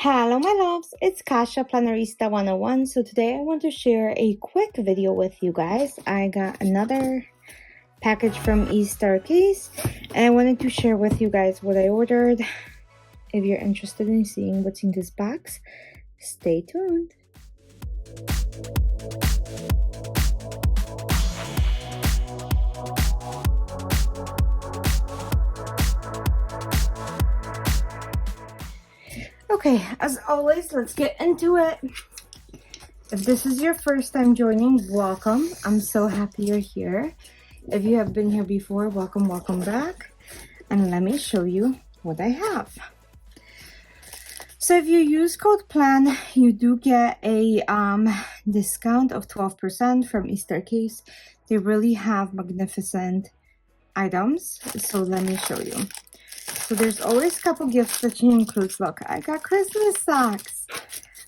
Hello my loves, it's Kasha Plannerista 101. So today I want to share a quick video with you guys. I got another package from eStarCase and I wanted to share with you guys what I ordered. If you're interested in seeing what's in this box, stay tuned. Okay, as always, let's get into it. If this is your first time joining, welcome. I'm so happy you're here. If you have been here before, welcome back. And let me show you what I have. So if you use code PLAN, you do get a discount of 12% from eStarCase. They really have magnificent items. So let me show you. So there's always a couple gifts that she includes. Look, I got Christmas socks.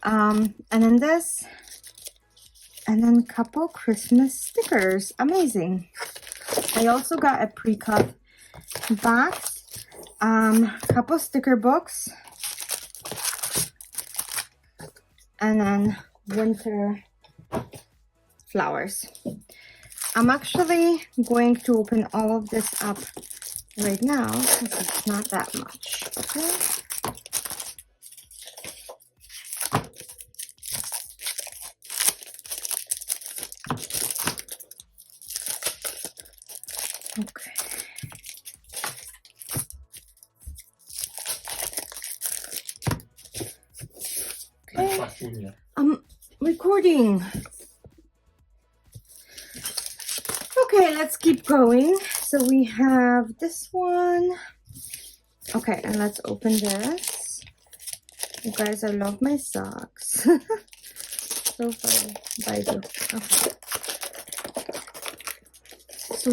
And then this. And then a couple Christmas stickers. Amazing. I also got a pre-cut box. Couple sticker books. And then winter flowers. I'm actually going to open all of this up right now because it's not that much, okay? Okay. Okay. I'm recording. Okay, let's keep going. So we have this one. Okay, and let's open this. You guys, I love my socks. So far, by the okay. So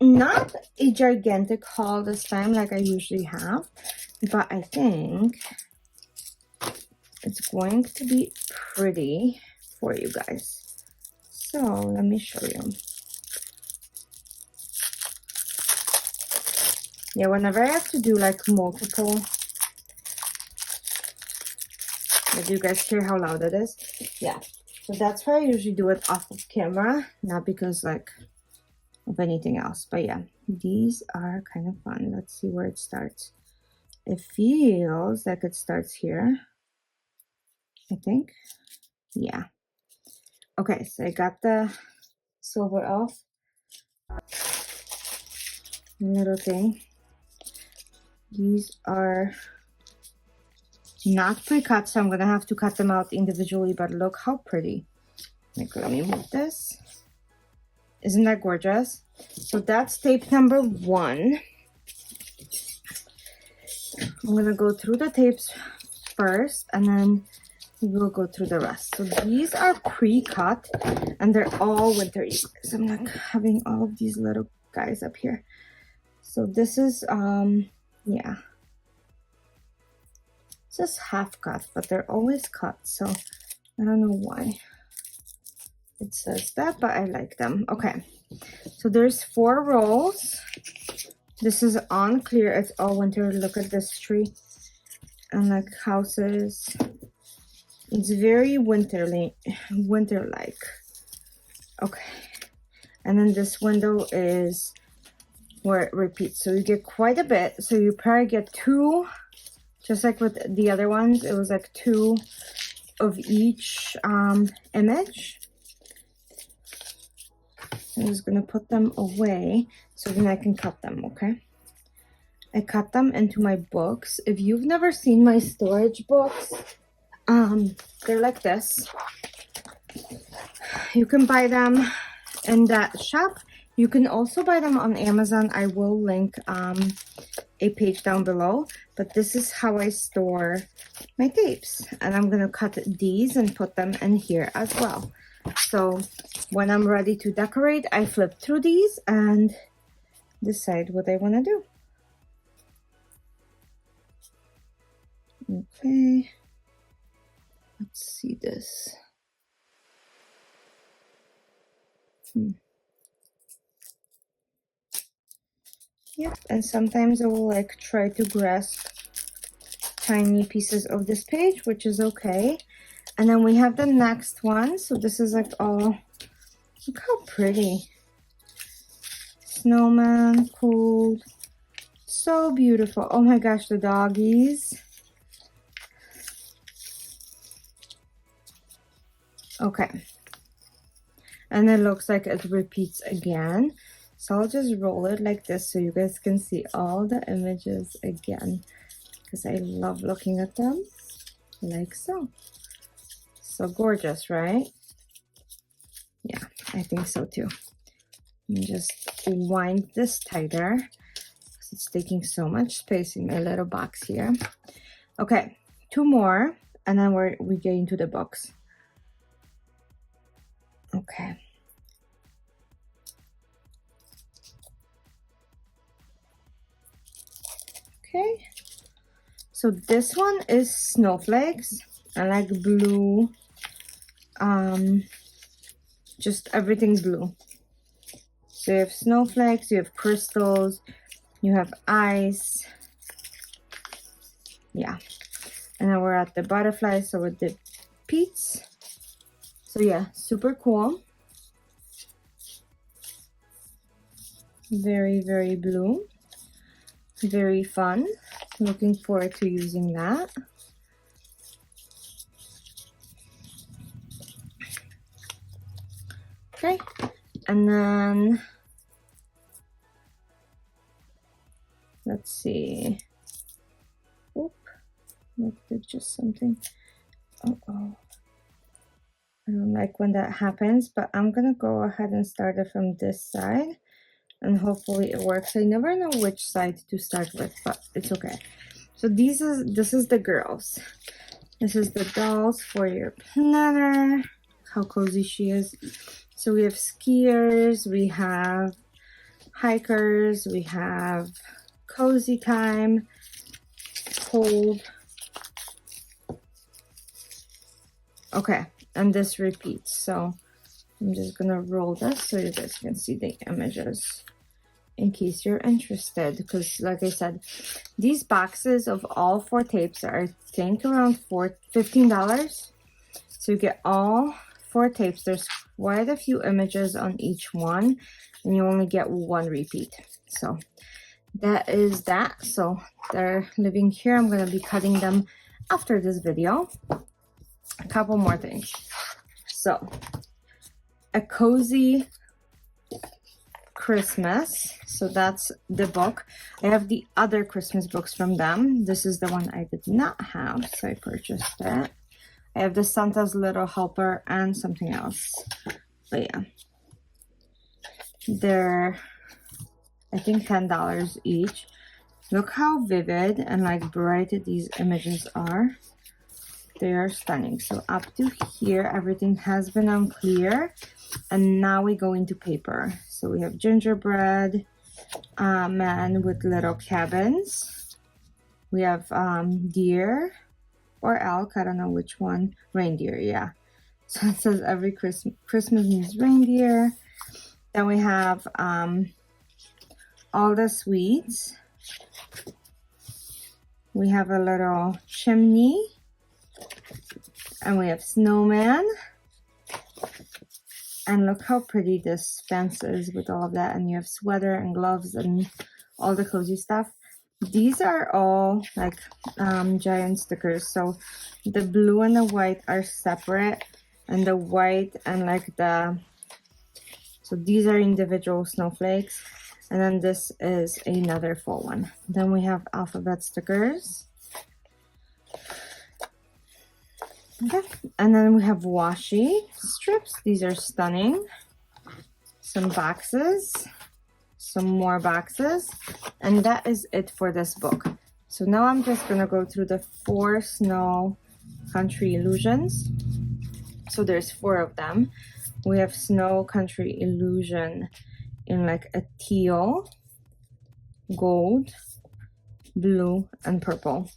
not a gigantic haul this time like I usually have, but I think it's going to be pretty for you guys. So let me show you. Yeah, whenever I have to do like multiple, do you guys hear how loud it is? Yeah, so that's why I usually do it off of camera, not because like of anything else. But yeah, these are kind of fun. Let's see where it starts. It feels like it starts here, I think. Yeah. Okay, so I got the silver off. Little thing. These are not pre-cut, so I'm gonna have to cut them out individually, but look how pretty. Like, let me move this. Isn't that gorgeous? So that's tape number 1. I'm gonna go through the tapes first and then we'll go through the rest. So these are pre-cut and they're all winter. So I'm like having all of these little guys up here. So this is yeah, it's just half cut, but they're always cut, so I don't know why it says that, but I like them. Okay, so there's 4 rolls. This is on clear. It's all winter. Look at this tree and like houses. It's very winter-like. Okay, and then this window is where it repeats, so you get quite a bit. So you probably get 2, just like with the other ones. It was like 2 of each image. I'm just gonna put them away so then I can cut them. Okay, I cut them into my books. If you've never seen my storage books, they're like this. You can buy them in that shop. You can also buy them on Amazon. I will link a page down below, but this is how I store my tapes. And I'm gonna cut these and put them in here as well. So when I'm ready to decorate, I flip through these and decide what I wanna do. Okay, let's see this. Yep, and sometimes I will like try to grasp tiny pieces of this page, which is okay. And then we have the next one. So this is like all, look how pretty. Snowman, cold, so beautiful. Oh my gosh, the doggies. Okay. And it looks like it repeats again. So I'll just roll it like this so you guys can see all the images again, because I love looking at them like so. So gorgeous, right? Yeah, I think so too. Let me just wind this tighter because it's taking so much space in my little box here. Okay, 2 more, and then we get into the books. Okay. Okay. So this one is snowflakes. I like blue. Just everything blue. So you have snowflakes, you have crystals, you have ice. Yeah. And then we're at the butterfly, so with the peats. So yeah, super cool. Very, very blue. Very fun. Looking forward to using that. Okay, and then let's see. Oop, look, did just something. Uh-oh. I don't like when that happens, but I'm gonna go ahead and start it from this side, and hopefully it works. I never know which side to start with, but it's okay. So this is the girls. This is the dolls for your planner. How cozy she is. So we have skiers, we have hikers, we have cozy time, cold. Okay, and this repeats. So I'm just gonna roll this so you guys can see the images in case you're interested, because like I said, these boxes of all 4 tapes are, I think, around $15. So you get all 4 tapes. There's quite a few images on each one, and you only get 1 repeat. So that is that. So they're living here. I'm going to be cutting them after this video. A couple more things. So a cozy Christmas. So that's the book. I have the other Christmas books from them. This is the one I did not have, so I purchased it. I have the Santa's Little Helper and something else. But yeah, they're, I think, $10 each. Look how vivid and like bright these images are. They are stunning. So up to here, everything has been on clear, and now we go into paper. So we have gingerbread man with little cabins. We have deer or elk, I don't know which one. Reindeer, yeah. So it says every Christmas means reindeer. Then we have all the sweets. We have a little chimney. And we have snowman. And look how pretty this fence is with all of that. And you have sweater and gloves and all the cozy stuff. These are all like giant stickers. So the blue and the white are separate, and the white and like the, so these are individual snowflakes, and then this is another full one. Then we have alphabet stickers. Okay, and then we have washi strips. These are stunning. Some boxes, some more boxes, and that is it for this book. So now I'm just gonna go through the 4 snow country illusions. So there's 4 of them. We have snow country illusion in like a teal, gold, blue, and purple.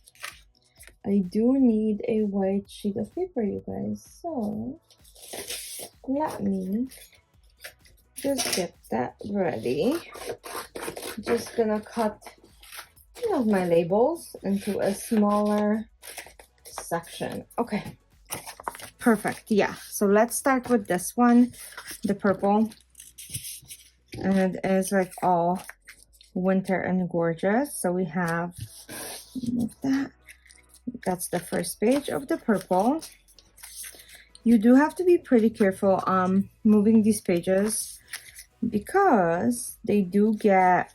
I do need a white sheet of paper, you guys, so let me just get that ready. Just gonna cut of my labels into a smaller section. Okay, perfect. Yeah, so let's start with this one, the purple. And it is like all winter and gorgeous. So we have, move that. That's the first page of the purple. You do have to be pretty careful moving these pages because they do get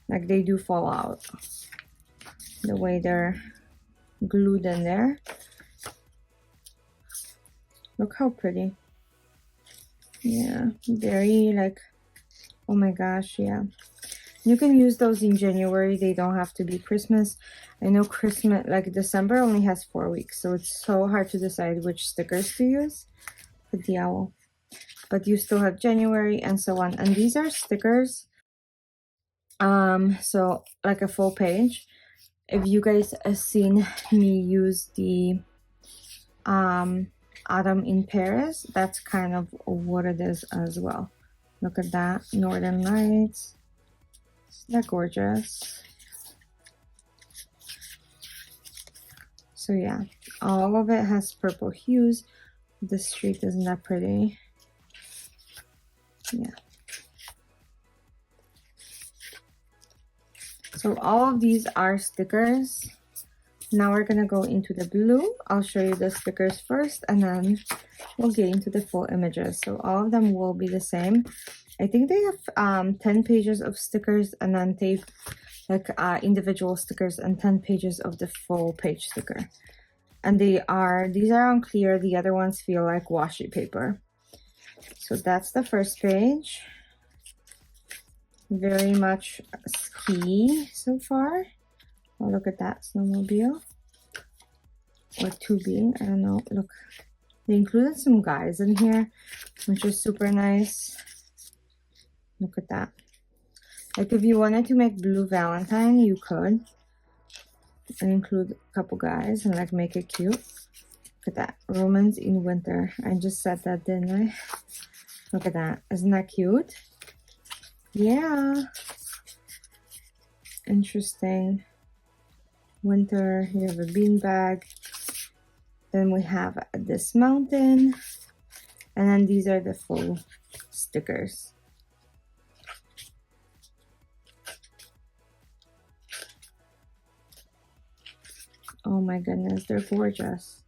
like they do fall out the way they're glued in there. Look how pretty. Yeah, very like, oh my gosh, yeah. You can use those in January. They don't have to be Christmas. I know Christmas, like December only has 4 weeks, so it's so hard to decide which stickers to use for the owl. But you still have January and so on. And these are stickers. So like a full page. If you guys have seen me use the Autumn in Paris, that's kind of what it is as well. Look at that, Northern Lights. Isn't that gorgeous? So yeah, all of it has purple hues. The street isn't that pretty. Yeah. So all of these are stickers. Now we're gonna go into the blue. I'll show you the stickers first and then we'll get into the full images. So all of them will be the same. I think they have 10 pages of stickers and then they like individual stickers and 10 pages of the full page sticker. And these are on clear. The other ones feel like washi paper. So that's the first page. Very much ski so far. Oh, look at that snowmobile. Or tubing, I don't know. Look, they included some guys in here, which is super nice. Look at that. Like if you wanted to make Blue Valentine, you could. And include a couple guys and like make it cute. Look at that. Romance in Winter. I just said that, didn't I? Look at that. Isn't that cute? Yeah. Interesting. Winter, you have a beanbag. Then we have this mountain. And then these are the full stickers. Oh my goodness, they're gorgeous.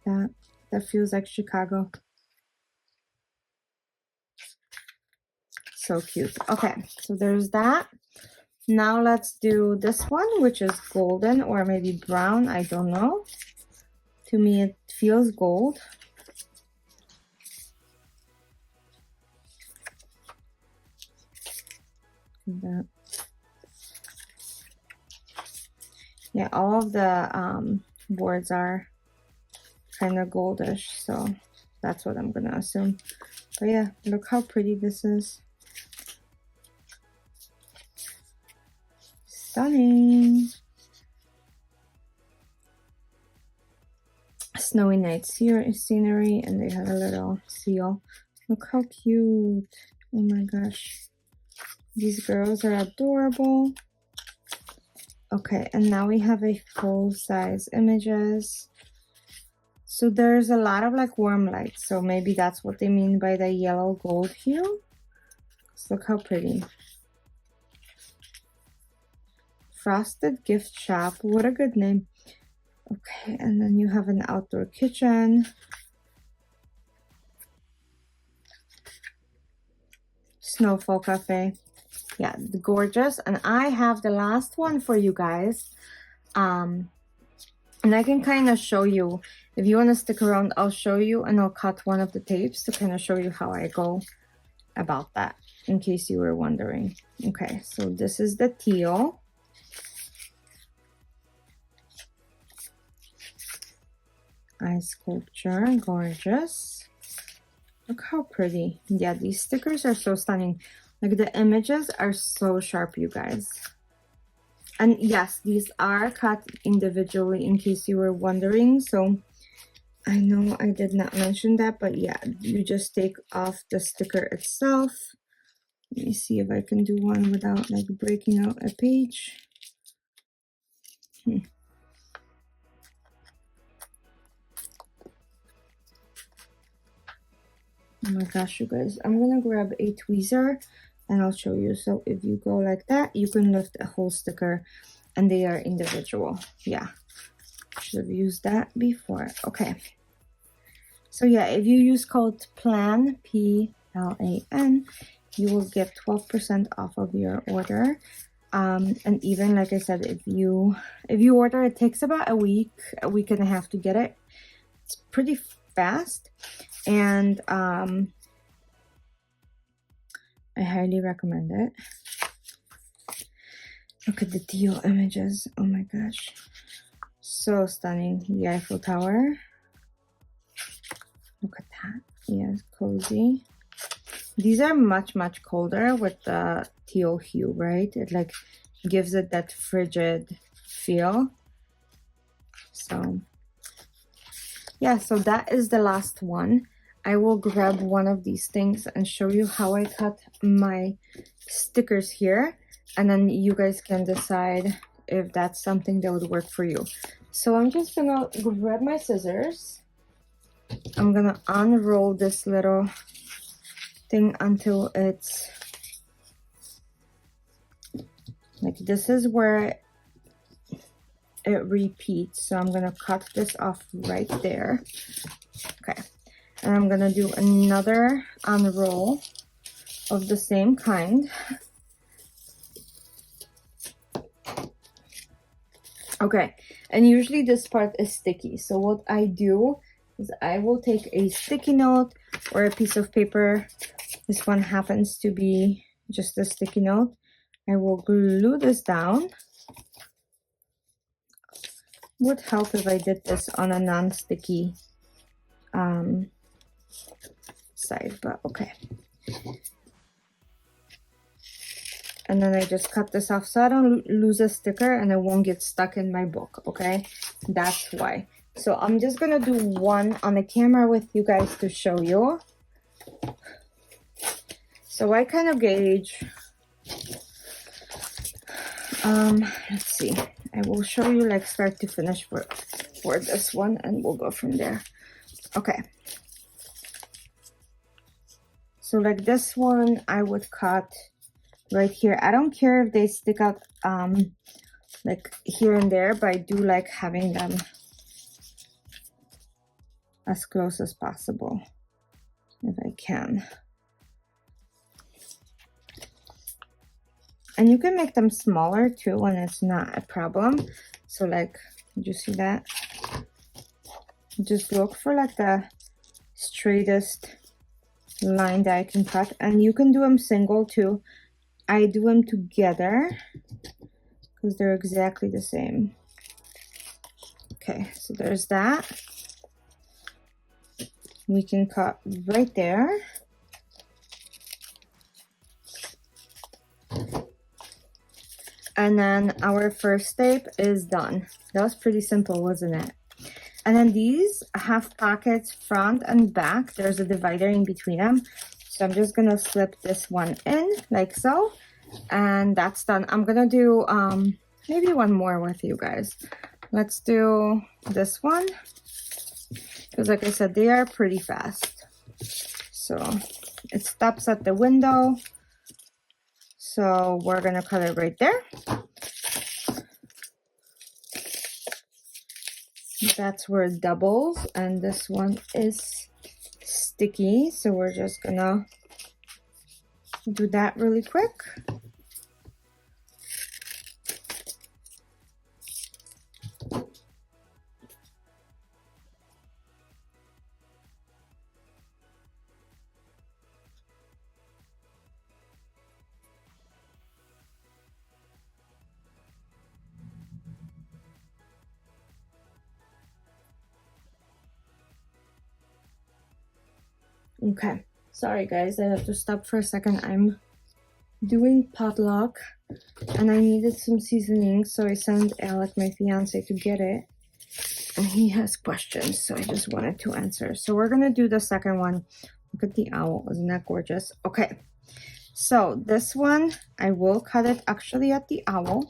That feels like Chicago. So cute. Okay, so there's that. Now let's do this one, which is golden or maybe brown. I don't know. To me, it feels gold. That. Yeah, all of the boards are kind of goldish, so that's what I'm gonna assume. But yeah, look how pretty this is. Stunning. Snowy night scenery, and they had a little seal. Look how cute. Oh my gosh. These girls are adorable. Okay, and now we have a full-size images. So there's a lot of like warm lights. So maybe that's what they mean by the yellow gold hue. So look how pretty. Frosted Gift Shop. What a good name. Okay, and then you have an outdoor kitchen. Snowfall Cafe. Yeah, gorgeous. And I have the last one for you guys. And I can kind of show you. If you want to stick around, I'll show you and I'll cut one of the tapes to kind of show you how I go about that, in case you were wondering. Okay, so this is the teal. Ice sculpture, gorgeous. Look how pretty. Yeah, these stickers are so stunning. Like the images are so sharp, you guys. And yes, these are cut individually in case you were wondering. So I know I did not mention that, but yeah, you just take off the sticker itself Let me see if I can do one without like breaking out a page. Oh my gosh, you guys, I'm gonna grab a tweezer and I'll show you. So if you go like that, you can lift a whole sticker and they are individual. Yeah, should have used that before. Okay. So yeah, if you use code PLAN, PLAN, you will get 12% off of your order. And even like I said, if you order, it takes about a week and a half to get it. It's pretty fast, and I highly recommend it. Look at the teal images. Oh my gosh, so stunning. The Eiffel Tower. Look at that. Yeah, it's cozy. These are much colder with the teal hue, right? It like gives it that frigid feel. So yeah, so that is the last one. I will grab one of these things and show you how I cut my stickers here, and then you guys can decide if that's something that would work for you. So I'm just gonna grab my scissors. I'm gonna unroll this little thing until it's like, this is where it repeats. So I'm gonna cut this off right there. Okay, and I'm gonna do another unroll of the same kind. Okay, and usually this part is sticky, so what I do is I will take a sticky note or a piece of paper. This one happens to be just a sticky note. I will glue this down. Would help if I did this on a non-sticky side, but okay. And then I just cut this off so I don't lose a sticker and it won't get stuck in my book, okay? That's why. So I'm just gonna do one on the camera with you guys to show you. So I kind of gauge, let's see. I will show you like start to finish for this one and we'll go from there. Okay. So like this one, I would cut right here. I don't care if they stick out like here and there, but I do like having them as close as possible if I can. And you can make them smaller too when it's not a problem. So like, did you see that? Just look for like the straightest line that I can cut, and you can do them single too. I do them together because they're exactly the same. Okay, so there's that. We can cut right there. And then our first tape is done. That was pretty simple, wasn't it? And then these have pockets front and back. There's a divider in between them. So I'm just gonna slip this one in like so. And that's done. I'm gonna do maybe one more with you guys. Let's do this one. Because like I said, they are pretty fast. So it stops at the window. So we're gonna cut it right there. That's where it doubles, and this one is sticky. So we're just gonna do that really quick. Okay, sorry guys, I have to stop for a second. I'm doing potluck and I needed some seasoning, so I sent Alec, my fiance, to get it, and he has questions, so I just wanted to answer. So we're gonna do the second one. Look at the owl, isn't that gorgeous? Okay, So this one, I will cut it actually at the owl.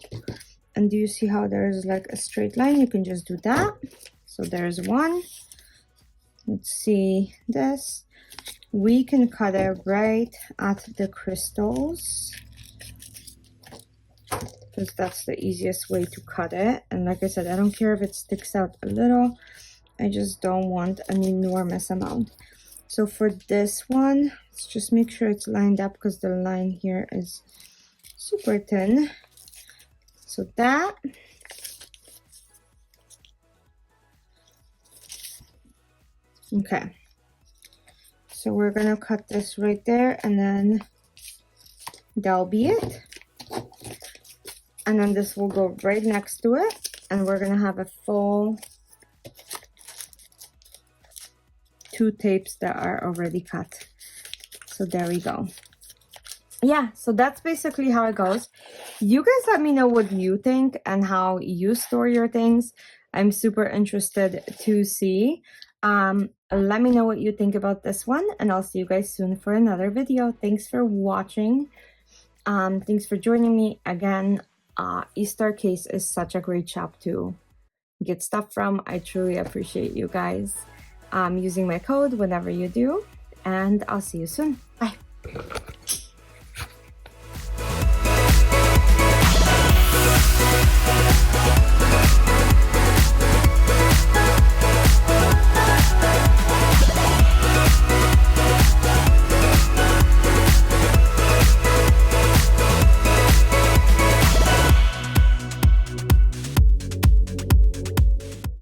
And do you see how there's like a straight line? You can just do that. So there's one. Let's see this. We can cut it right at the crystals, because that's the easiest way to cut it. And like I said, I don't care if it sticks out a little. I just don't want an enormous amount. So for this one, let's just make sure it's lined up, because the line here is super thin. So that. Okay. So we're gonna cut this right there, and then that'll be it. And then this will go right next to it, and we're gonna have a full 2 tapes that are already cut. So there we go. Yeah, so that's basically how it goes. You guys let me know what you think and how you store your things. I'm super interested to see. Let me know what you think about this one, and I'll see you guys soon for another video. Thanks for watching. Thanks for joining me again. eStarCase is such a great shop to get stuff from. I truly appreciate you guys using my code whenever you do, and I'll see you soon. Bye.